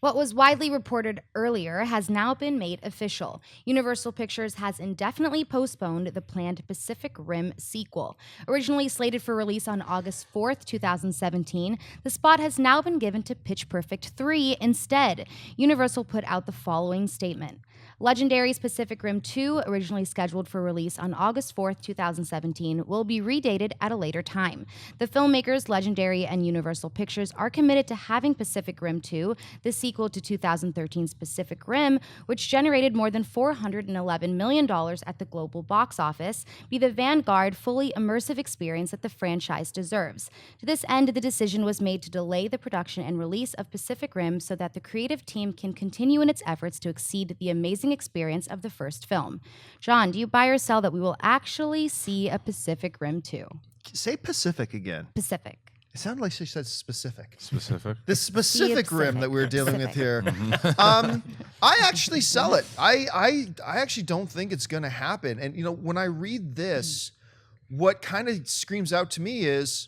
What was widely reported earlier has now been made official. Universal Pictures has indefinitely postponed the planned Pacific Rim sequel. Originally slated for release on August 4th, 2017, the spot has now been given to Pitch Perfect 3 instead. Universal put out the following statement. Legendary's Pacific Rim 2, originally scheduled for release on August 4th, 2017, will be redated at a later time. The filmmakers, Legendary and Universal Pictures, are committed to having Pacific Rim 2, the sequel to 2013's Pacific Rim, which generated more than $411 million at the global box office, be the vanguard, fully immersive experience that the franchise deserves. To this end, the decision was made to delay the production and release of Pacific Rim so that the creative team can continue in its efforts to exceed the amazing experience of the first film. John, do you buy or sell that we will actually see a Pacific Rim 2? Say Pacific again. Pacific. It sounded like she said specific. Specific. The specific rim that we're dealing with here. I actually sell it. I actually don't think it's going to happen. And, you know, when I read this, what kind of screams out to me is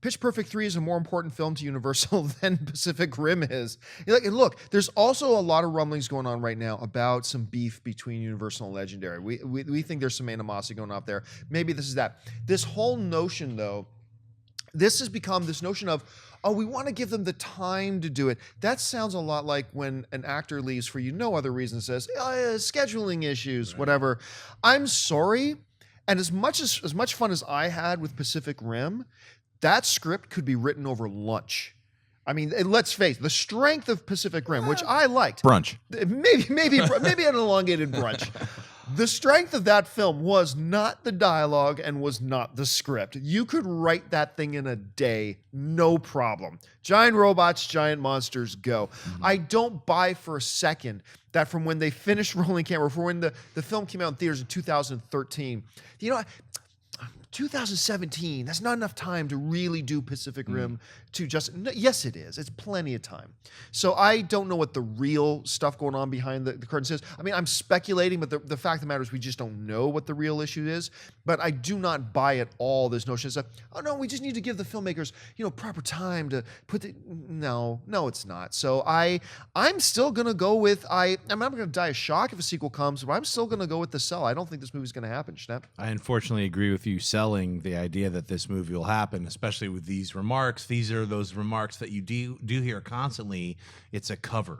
Pitch Perfect 3 is a more important film to Universal than Pacific Rim is. Like, and look, there's also a lot of rumblings going on right now about some beef between Universal and Legendary. We think there's some animosity going on up there. Maybe this is that. This whole notion, though, this has become this notion of, oh, we want to give them the time to do it. That sounds a lot like when an actor leaves for no other reason, says, scheduling issues, right, whatever. I'm sorry. And as much fun as I had with Pacific Rim, that script could be written over lunch. I mean, let's face it, the strength of Pacific Rim, which I liked. Brunch. Maybe an elongated brunch. The strength of that film was not the dialogue and was not the script. You could write that thing in a day, no problem. Giant robots, giant monsters, go. Mm-hmm. I don't buy for a second that from when they finished rolling camera, from when the film came out in theaters in 2013, 2017, that's not enough time to really do Pacific Rim to just, yes it is, it's plenty of time. So I don't know what the real stuff going on behind the curtains is. I mean, I'm speculating, but the fact of the matter is we just don't know what the real issue is. But I do not buy at all this notion of, oh no, we just need to give the filmmakers, proper time to put the, no, it's not. So I'm still gonna go with, I'm not gonna die of shock if a sequel comes, but I'm still gonna go with the sell. I don't think this movie's gonna happen, Schnapp. I unfortunately agree with you selling the idea that this movie will happen, especially with these remarks. These are those remarks that you do hear constantly. It's a cover.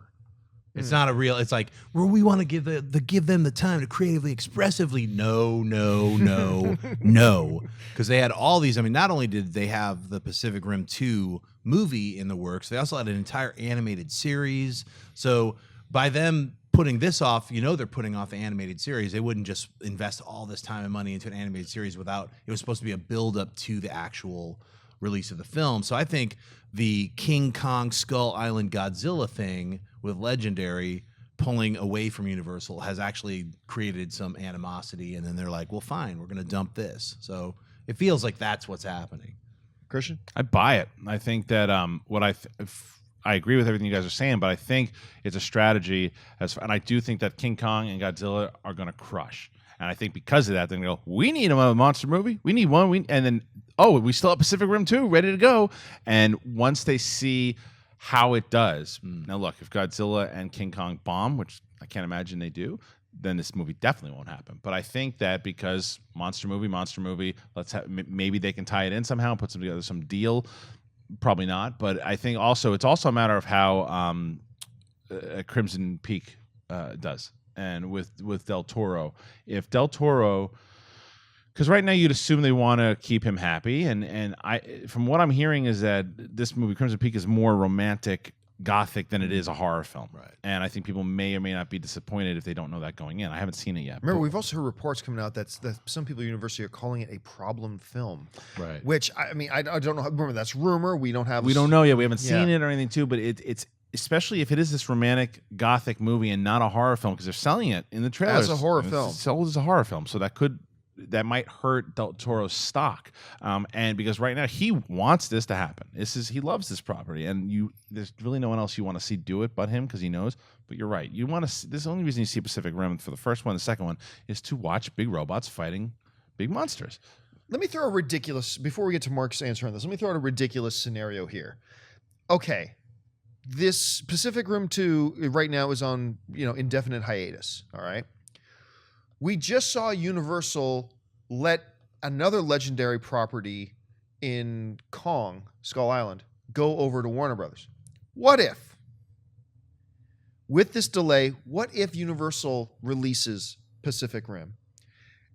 It's not a real. It's like, well, we want to give them the time to creatively, expressively. No, no, because they had all these. I mean, not only did they have the Pacific Rim 2 movie in the works, they also had an entire animated series. So by them putting this off, they're putting off the animated series. They wouldn't just invest all this time and money into an animated series without, it was supposed to be a build up to the actual release of the film. So I think the King Kong Skull Island Godzilla thing with Legendary pulling away from Universal has actually created some animosity. And then they're like, well, fine, we're going to dump this. So it feels like that's what's happening. Christian? I buy it. I think that I agree with everything you guys are saying, but I think it's a strategy, and I do think that King Kong and Godzilla are going to crush. And I think because of that, they're going to go, we need a monster movie. We need one. And then, we still have Pacific Rim 2 ready to go. And once they see how it does, now look, if Godzilla and King Kong bomb, which I can't imagine they do, then this movie definitely won't happen. But I think that because monster movie, maybe they can tie it in somehow, put together some deal. Probably not, but I think it's also a matter of how Crimson Peak does, and with Del Toro. If Del Toro, because right now you'd assume they want to keep him happy, and from what I'm hearing is that this movie Crimson Peak is more romantic, gothic than it is a horror film, right? And I think people may or may not be disappointed if they don't know that going in. I haven't seen it yet. Remember, we've also heard reports coming out that some people at university are calling it a problem film, right? Which I don't know. Remember, that's rumor. We don't know yet. We haven't seen it or anything too. But it's especially if it is this romantic gothic movie and not a horror film, because they're selling it in the trailers as a horror film. It's sold as a horror film, so that might hurt Del Toro's stock, and because right now he wants this to happen. He loves this property, and there's really no one else you want to see do it but him, because he knows. But you're right. You want to. This is the only reason you see Pacific Rim for the first one, the second one, is to watch big robots fighting big monsters. Let me throw a ridiculous, before we get to Mark's answer on this. Let me throw out a ridiculous scenario here. Okay, this Pacific Rim 2 right now is on, indefinite hiatus. All right. We just saw Universal let another legendary property in Kong, Skull Island, go over to Warner Brothers. What if, with this delay, what if Universal releases Pacific Rim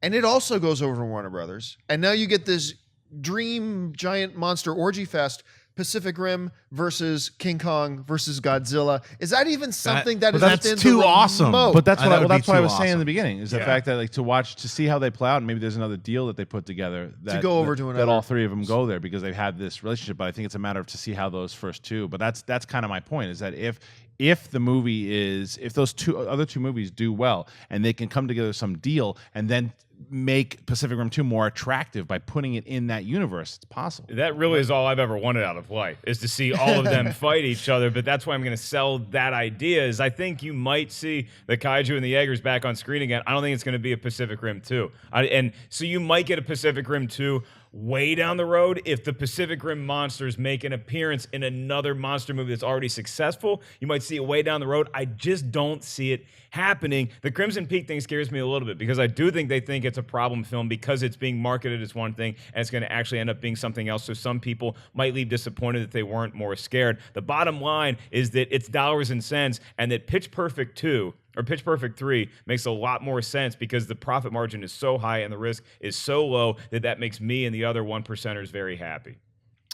and it also goes over to Warner Brothers, and now you get this dream giant monster orgy fest, Pacific Rim versus King Kong versus Godzilla? Is that even something that is that's within too the awesome. remote? But that's That would what be I was too saying in the awesome. beginning is the fact that like to see how they play out, and maybe there's another deal that they put together that go over to that another- all three of them go there because they've had this relationship. But I think it's a matter of to see how those first two. But that's kind of my point, is that if the movie if those other two movies do well and they can come together some deal and then make Pacific Rim 2 more attractive by putting it in that universe, it's possible. That really is all I've ever wanted out of life, is to see all of them fight each other. But that's why I'm going to sell that idea, is I think you might see the Kaiju and the Jaegers back on screen again. I don't think it's going to be a Pacific Rim 2. And so you might get a Pacific Rim 2 way down the road if the Pacific Rim monsters make an appearance in another monster movie that's already successful. You might see it way down the road. I just don't see it happening. The Crimson Peak thing scares me a little bit because I do think they think it's a problem film because it's being marketed as one thing and it's going to actually end up being something else. So some people might leave disappointed that they weren't more scared. The bottom line is that it's dollars and cents, and that Pitch Perfect 2 or Pitch Perfect 3 makes a lot more sense because the profit margin is so high and the risk is so low that makes me and the other 1%ers very happy.